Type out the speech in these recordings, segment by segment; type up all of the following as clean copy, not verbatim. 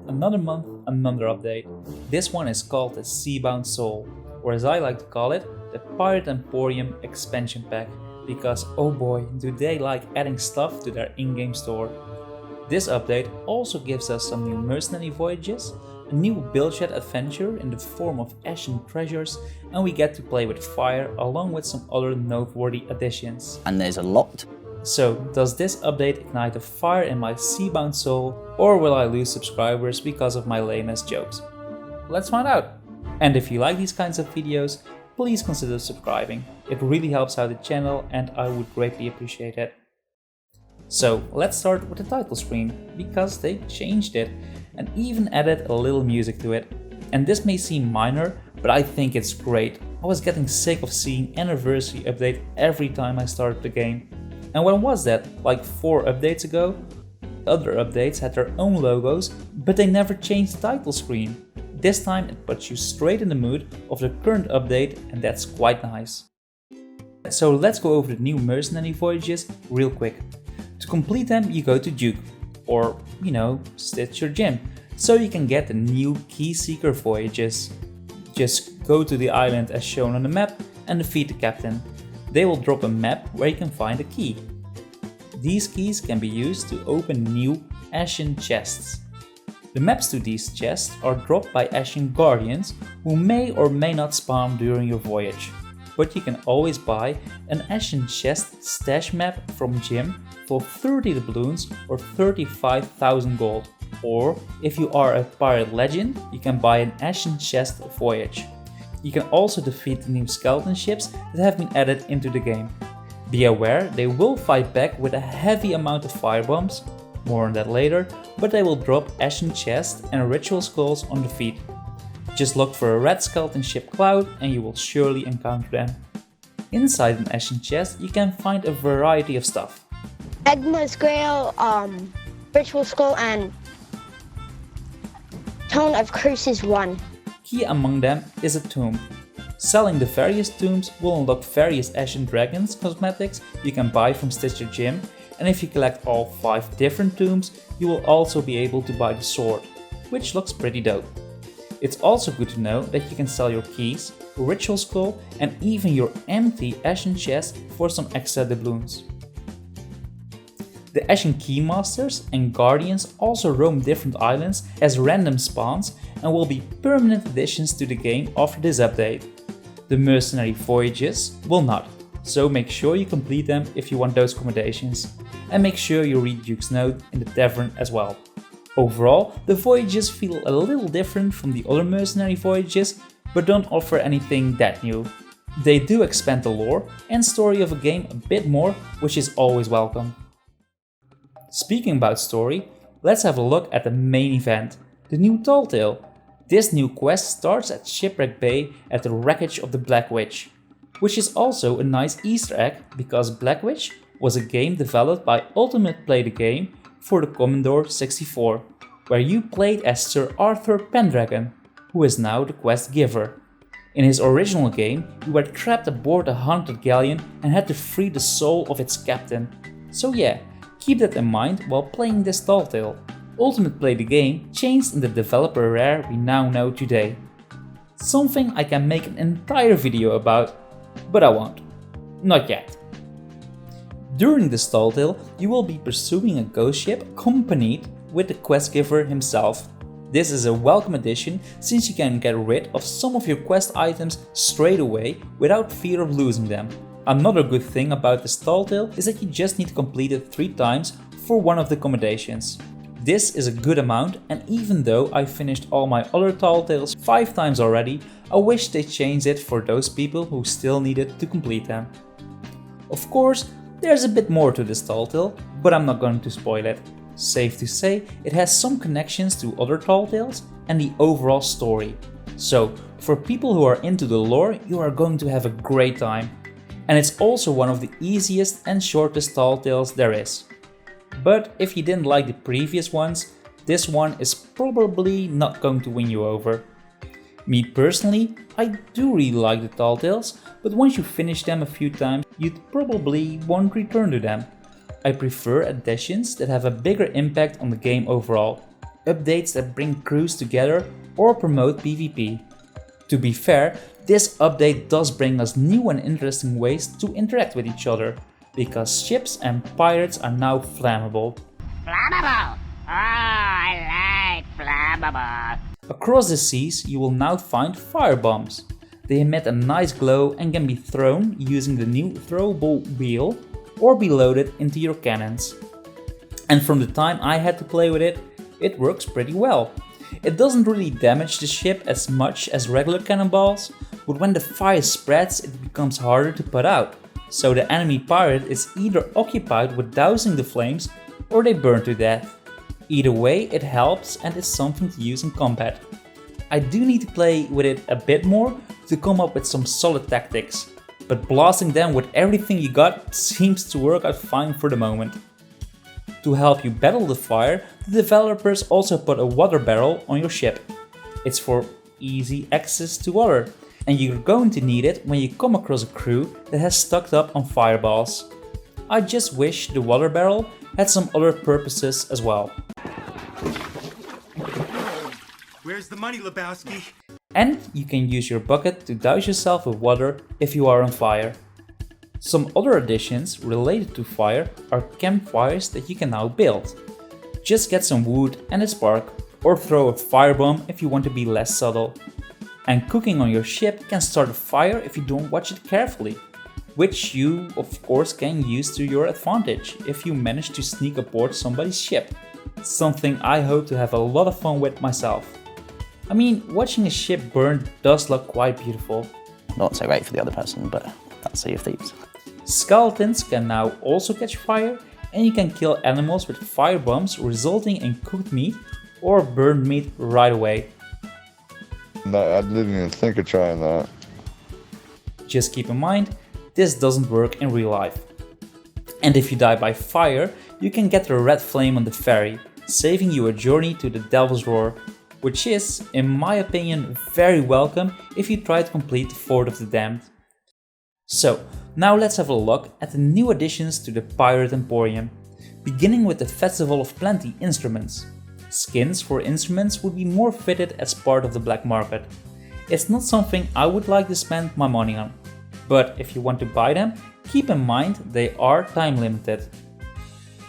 another month, another update. This one is called the Seabound Soul, or as I like to call it, the Pirate Emporium expansion pack, because oh boy, do they like adding stuff to their in-game store. This update also gives us some new mercenary voyages, a new build-shed adventure in the form of ashen treasures, and we get to play with fire along with some other noteworthy additions. And there's a lot. So, does this update ignite a fire in my Seabound soul, or will I lose subscribers because of my lame-ass jokes? Let's find out! And if you like these kinds of videos, please consider subscribing. It really helps out the channel and I would greatly appreciate it. So, let's start with the title screen, because they changed it and even added a little music to it. And this may seem minor, but I think it's great. I was getting sick of seeing anniversary update every time I started the game. And when was that? Like 4 updates ago? Other updates had their own logos, but they never changed the title screen. This time it puts you straight in the mood of the current update, and that's quite nice. So let's go over the new mercenary voyages real quick. To complete them you go to Duke, or Stitch your gym, so you can get the new key seeker voyages. Just go to the island as shown on the map and defeat the captain. They will drop a map where you can find a key. These keys can be used to open new Ashen chests. The maps to these chests are dropped by Ashen Guardians, who may or may not spawn during your voyage. But you can always buy an Ashen chest stash map from Jim for 30 doubloons or 35,000 gold. Or if you are a pirate legend, you can buy an Ashen chest voyage. You can also defeat the new skeleton ships that have been added into the game. Be aware, they will fight back with a heavy amount of firebombs, more on that later, but they will drop Ashen chests and ritual skulls on defeat. Just look for a red skeleton ship cloud and you will surely encounter them. Inside an Ashen chest you can find a variety of stuff. Egma's Grail, Ritual Skull and Tone of Curses 1. Key among them is a tomb. Selling the various tombs will unlock various Ashen Dragons cosmetics you can buy from Stitcher Gym, and if you collect all 5 different tombs, you will also be able to buy the sword, which looks pretty dope. It's also good to know that you can sell your keys, ritual skull and even your empty Ashen chest for some extra doubloons. The Ashen Keymasters and Guardians also roam different islands as random spawns and will be permanent additions to the game after this update. The mercenary voyages will not, so make sure you complete them if you want those accommodations. And make sure you read Duke's note in the tavern as well. Overall, the voyages feel a little different from the other mercenary voyages, but don't offer anything that new. They do expand the lore and story of a game a bit more, which is always welcome. Speaking about story, let's have a look at the main event, the new Tall Tale. This new quest starts at Shipwreck Bay at the wreckage of the Black Witch, which is also a nice Easter egg because Black Witch was a game developed by Ultimate Play the Game for the Commodore 64, where you played as Sir Arthur Pendragon, who is now the quest giver. In his original game, you were trapped aboard a haunted galleon and had to free the soul of its captain. So yeah, keep that in mind while playing this Tall Tale. Ultimate Play the Game changed in the developer rare we now know today. Something I can make an entire video about, but I won't. Not yet. During this Tall Tale, you will be pursuing a ghost ship accompanied with the quest giver himself. This is a welcome addition since you can get rid of some of your quest items straight away without fear of losing them. Another good thing about this Tall Tale is that you just need to complete it 3 times for one of the accommodations. This is a good amount, and even though I finished all my other Tall Tales 5 times already, I wish they changed it for those people who still needed to complete them. Of course, there's a bit more to this Tall Tale, but I'm not going to spoil it. Safe to say, it has some connections to other Tall Tales and the overall story. So, for people who are into the lore, you are going to have a great time. And it's also one of the easiest and shortest Tall Tales there is. But if you didn't like the previous ones, this one is probably not going to win you over. Me personally, I do really like the Tall Tales, but once you finish them a few times, you'd probably won't return to them. I prefer additions that have a bigger impact on the game overall, updates that bring crews together or promote PvP. To be fair, this update does bring us new and interesting ways to interact with each other, because ships and pirates are now flammable. Flammable! Oh, I like flammable. Across the seas, you will now find firebombs. They emit a nice glow and can be thrown using the new throwable wheel or be loaded into your cannons. And from the time I had to play with it, it works pretty well. It doesn't really damage the ship as much as regular cannonballs, but when the fire spreads it becomes harder to put out, so the enemy pirate is either occupied with dousing the flames or they burn to death. Either way it helps and is something to use in combat. I do need to play with it a bit more to come up with some solid tactics, but blasting them with everything you got seems to work out fine for the moment. To help you battle the fire, the developers also put a water barrel on your ship. It's for easy access to water, and you're going to need it when you come across a crew that has stocked up on fireballs. I just wish the water barrel had some other purposes as well. Where's the money, Lebowski? And you can use your bucket to douse yourself with water if you are on fire. Some other additions related to fire are campfires that you can now build. Just get some wood and a spark, or throw a firebomb if you want to be less subtle. And cooking on your ship can start a fire if you don't watch it carefully, which you of course can use to your advantage if you manage to sneak aboard somebody's ship. Something I hope to have a lot of fun with myself. I mean, watching a ship burn does look quite beautiful. Not so great for the other person, but that's Sea of Thieves. Skeletons can now also catch fire, and you can kill animals with fire bombs, resulting in cooked meat or burned meat right away. No, I didn't even think of trying that. Just keep in mind, this doesn't work in real life. And if you die by fire, you can get the red flame on the ferry, saving you a journey to the Devil's Roar, which is, in my opinion, very welcome if you try to complete the Fort of the Damned. So, now let's have a look at the new additions to the Pirate Emporium, beginning with the Festival of Plenty instruments. Skins for instruments would be more fitted as part of the black market. It's not something I would like to spend my money on, but if you want to buy them, keep in mind they are time limited.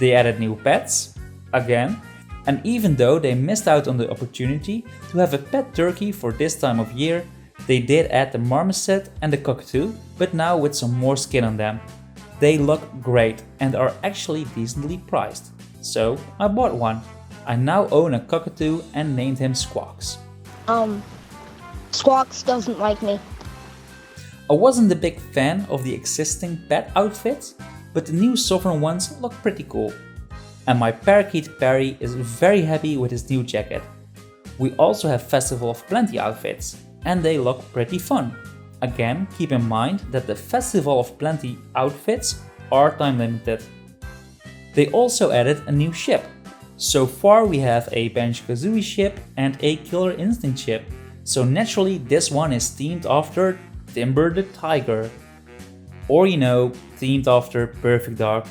They added new pets, again, and even though they missed out on the opportunity to have a pet turkey for this time of year, they did add the marmoset and the cockatoo, but now with some more skin on them. They look great and are actually decently priced, so I bought one. I now own a cockatoo and named him Squawks. Squawks doesn't like me. I wasn't a big fan of the existing pet outfits, but the new sovereign ones look pretty cool. And my parakeet Perry is very happy with his new jacket. We also have Festival of Plenty outfits, and they look pretty fun. Again, keep in mind that the Festival of Plenty outfits are time limited. They also added a new ship. So far we have a Banjo-Kazooie ship and a Killer Instinct ship, so naturally this one is themed after Timber the Tiger. Or themed after Perfect Dark.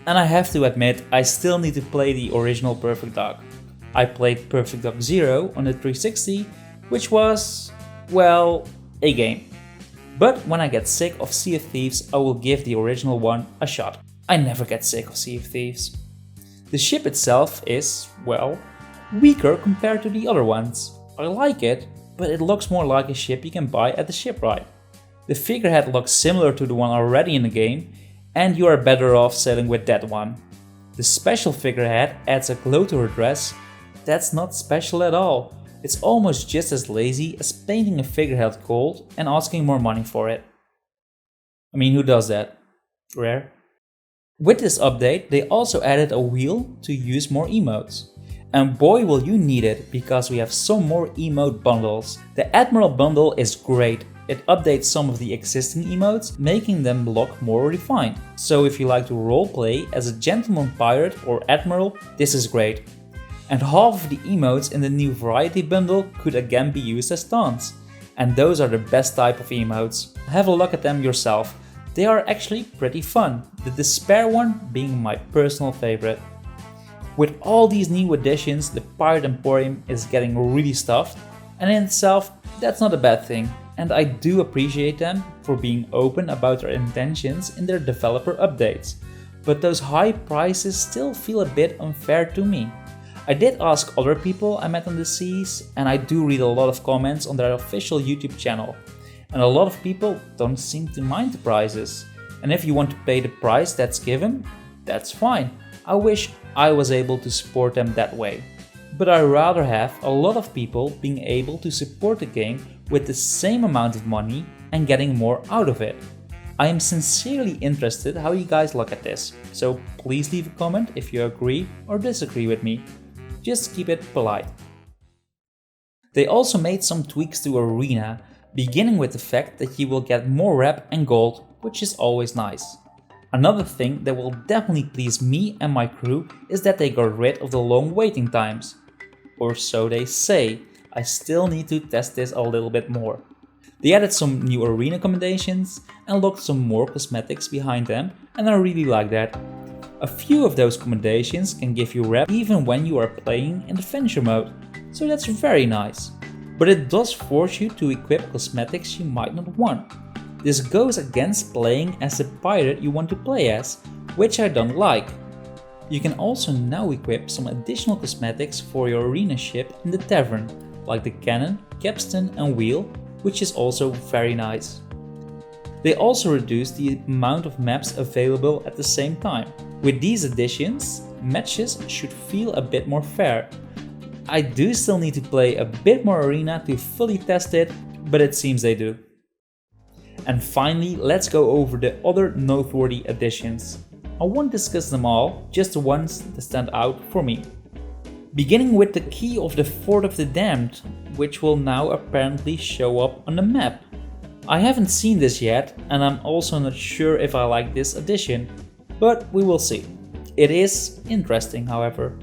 And I have to admit, I still need to play the original Perfect Dark. I played Perfect Dark Zero on the 360, which was, well, a game. But when I get sick of Sea of Thieves, I will give the original one a shot. I never get sick of Sea of Thieves. The ship itself is, well, weaker compared to the other ones. I like it, but it looks more like a ship you can buy at the shipwright. The figurehead looks similar to the one already in the game, and you are better off sailing with that one. The special figurehead adds a glow to her dress. That's not special at all. It's almost just as lazy as painting a figurehead gold and asking more money for it. I mean, who does that? Rare. With this update, they also added a wheel to use more emotes. And boy will you need it, because we have some more emote bundles. The Admiral bundle is great. It updates some of the existing emotes, making them look more refined. So if you like to roleplay as a gentleman pirate or admiral, this is great. And half of the emotes in the new variety bundle could again be used as taunts. And those are the best type of emotes. Have a look at them yourself. They are actually pretty fun, the despair one being my personal favorite. With all these new additions, the Pirate Emporium is getting really stuffed, and in itself, that's not a bad thing, and I do appreciate them for being open about their intentions in their developer updates. But those high prices still feel a bit unfair to me. I did ask other people I met on the seas, and I do read a lot of comments on their official YouTube channel, and a lot of people don't seem to mind the prices. And if you want to pay the price that's given, that's fine. I wish I was able to support them that way. But I rather have a lot of people being able to support the game with the same amount of money and getting more out of it. I am sincerely interested how you guys look at this, so please leave a comment if you agree or disagree with me. Just keep it polite. They also made some tweaks to Arena, beginning with the fact that you will get more rep and gold, which is always nice. Another thing that will definitely please me and my crew is that they got rid of the long waiting times. Or so they say. I still need to test this a little bit more. They added some new arena accommodations and locked some more cosmetics behind them, and I really like that. A few of those accommodations can give you rep even when you are playing in adventure mode, so that's very nice. But it does force you to equip cosmetics you might not want. This goes against playing as the pirate you want to play as, which I don't like. You can also now equip some additional cosmetics for your arena ship in the tavern, like the cannon, capstan and wheel, which is also very nice. They also reduced the amount of maps available at the same time. With these additions, matches should feel a bit more fair. I do still need to play a bit more arena to fully test it, but it seems they do. And finally, let's go over the other noteworthy additions. I won't discuss them all, just the ones that stand out for me. Beginning with the key of the Fort of the Damned, which will now apparently show up on the map. I haven't seen this yet, and I'm also not sure if I like this addition, but we will see. It is interesting, however.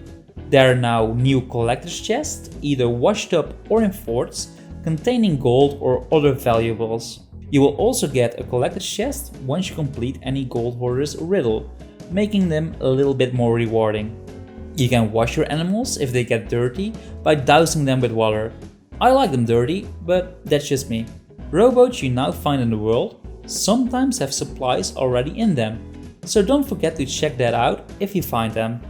There are now new collector's chests, either washed up or in forts, containing gold or other valuables. You will also get a collector's chest once you complete any gold hoarder's riddle, making them a little bit more rewarding. You can wash your animals if they get dirty by dousing them with water. I like them dirty, but that's just me. Rowboats you now find in the world sometimes have supplies already in them, so don't forget to check that out if you find them.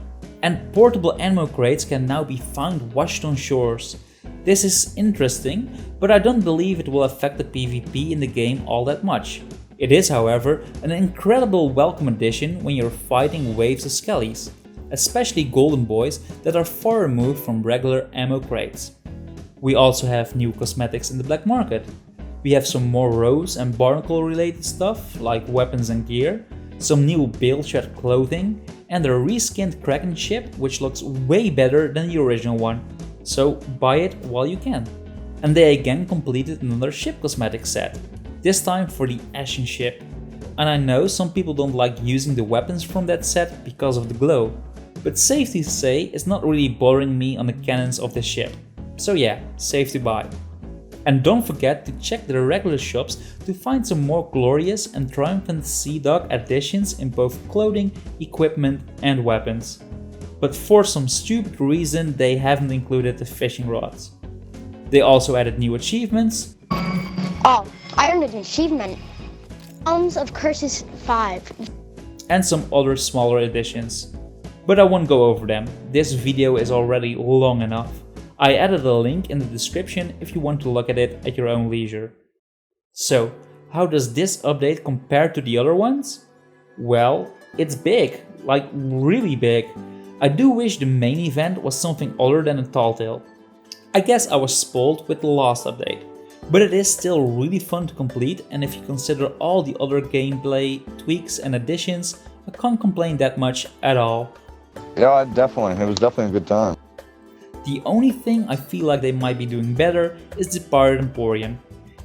And portable ammo crates can now be found washed on shores. This is interesting, but I don't believe it will affect the PvP in the game all that much. It is, however, an incredible welcome addition when you're fighting waves of skellies, especially golden boys that are far removed from regular ammo crates. We also have new cosmetics in the black market. We have some more rose and barnacle related stuff like weapons and gear, some new bale shred clothing, and a reskinned Kraken ship which looks way better than the original one. So buy it while you can. And they again completed another ship cosmetic set, this time for the Ashen ship. And I know some people don't like using the weapons from that set because of the glow, but safe to say it's not really bothering me on the cannons of the ship. So yeah, safe to buy. And don't forget to check the regular shops to find some more glorious and triumphant Sea Dog additions in both clothing, equipment and weapons. But for some stupid reason they haven't included the fishing rods. They also added new achievements. Oh, I earned an achievement. Realms of Curses 5. And some other smaller additions. But I won't go over them, this video is already long enough. I added a link in the description if you want to look at it at your own leisure. So, how does this update compare to the other ones? Well, it's big, like really big. I do wish the main event was something other than a tall tale. I guess I was spoiled with the last update, but it is still really fun to complete, and if you consider all the other gameplay tweaks and additions, I can't complain that much at all. Yeah, definitely. It was definitely a good time. The only thing I feel like they might be doing better is the Pirate Emporium.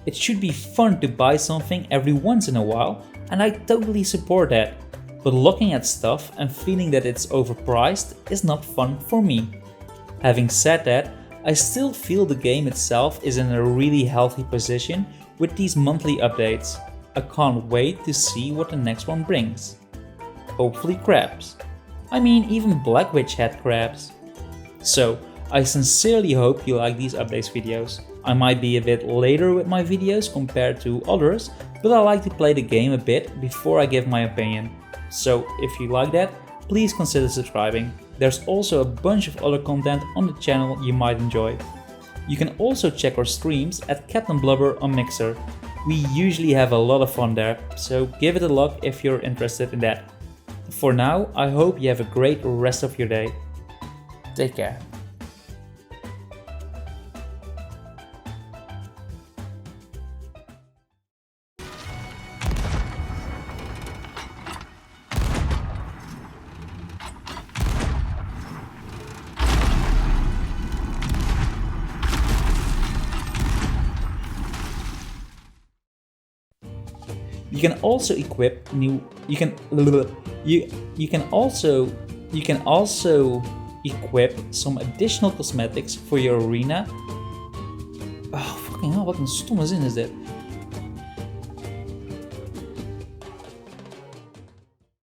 It should be fun to buy something every once in a while, and I totally support that. But looking at stuff and feeling that it's overpriced is not fun for me. Having said that, I still feel the game itself is in a really healthy position with these monthly updates. I can't wait to see what the next one brings. Hopefully crabs. I mean, even Black Witch had crabs. So, I sincerely hope you like these updates videos. I might be a bit later with my videos compared to others, but I like to play the game a bit before I give my opinion. So if you like that, please consider subscribing. There's also a bunch of other content on the channel you might enjoy. You can also check our streams at Captain Blubber on Mixer. We usually have a lot of fun there, so give it a look if you're interested in that. For now, I hope you have a great rest of your day. Take care. You can also equip new. You can also equip some additional cosmetics for your arena. Oh fucking hell! Wat een stomme zin is dit.